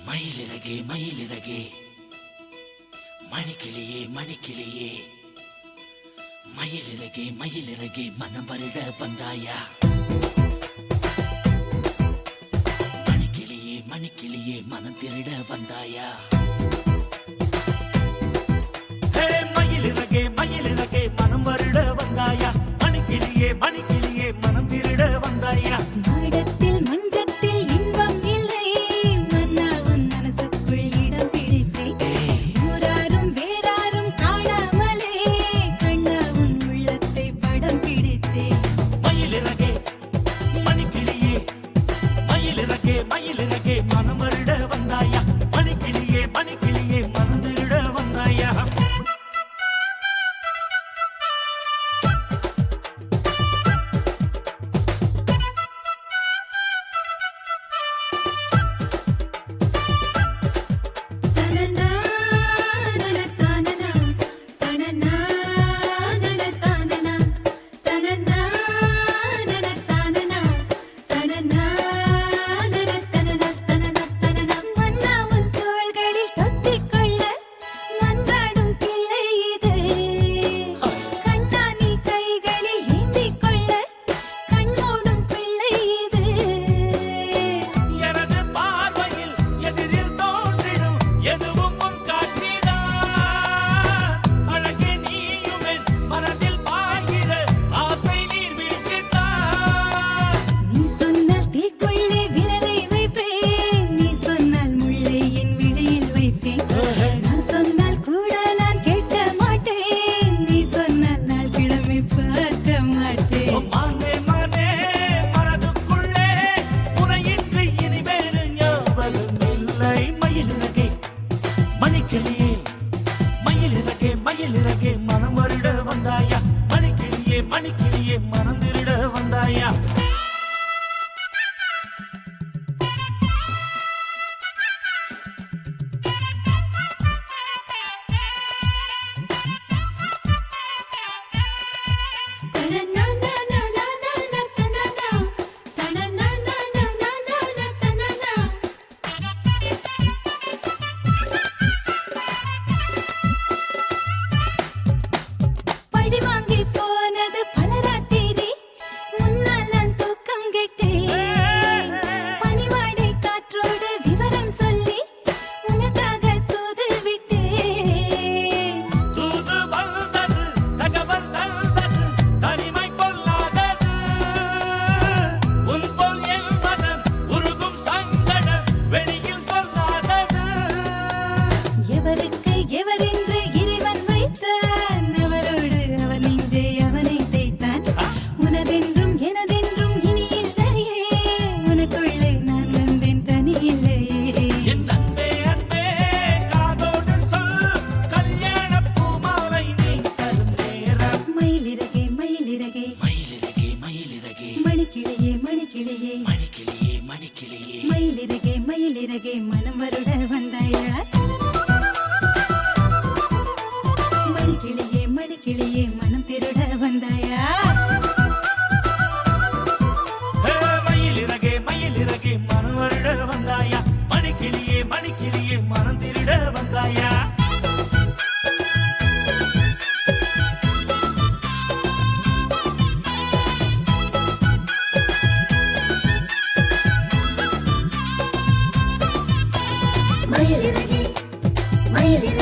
மயிலிறகே மயிலிறகே மணிக்கிளியே மணிக்கிளியே மயிலிறகே மயிலிறகே மனம் வருட வந்தாயா மணிக்கிளியே மணிக்கிளியே மனம் திருட வந்தாயா மயிலிறகே மயிலிறகே மனம் வருட வந்தாயா மணிக்கிளியே மணிக்கிளியே மனம் திருட வந்தாயா மாடத்தில் மஞ்சத்தில் இன்பம் இல்லை மன்னா உன் மனசுக்குள் இடம் பிடித்தேன் ஊராரும் வேறாரும் காணாமலே கண்ணா உன் உள்ளத்தை படம் பிடித்தேன் மயிலிறகே மணிக்கிளியே மயிலிறகே மயிலிறகே மனம் வருட வந்தாயா மணிக்கிளியே மணிக்கிளியே மனம் திருட வந்தாயா மணிக்கிளியே மயிலிறகே மயிலிறகே மனம் வருட வந்தாயா மணிக்கிளியே மணிக்கிளியே மனம் திருட வந்தாயா மணிக்கிளியே மணிக்கிளியே மணிக்கிளியே மணிக்கிளியே மயிலிறகே மயிலிறகே மனம் வருட வந்தாயா மணிக்கிளியே மணிக்கிளியே மனம் திருட வந்தாயா மயிலிறகே மயிலிறகே மனம் வருட வந்தாயா மணிக்கிளியே மணிக்கிளியே மனம் திருட வந்தாயா மயிலிறகே மயிலிறகே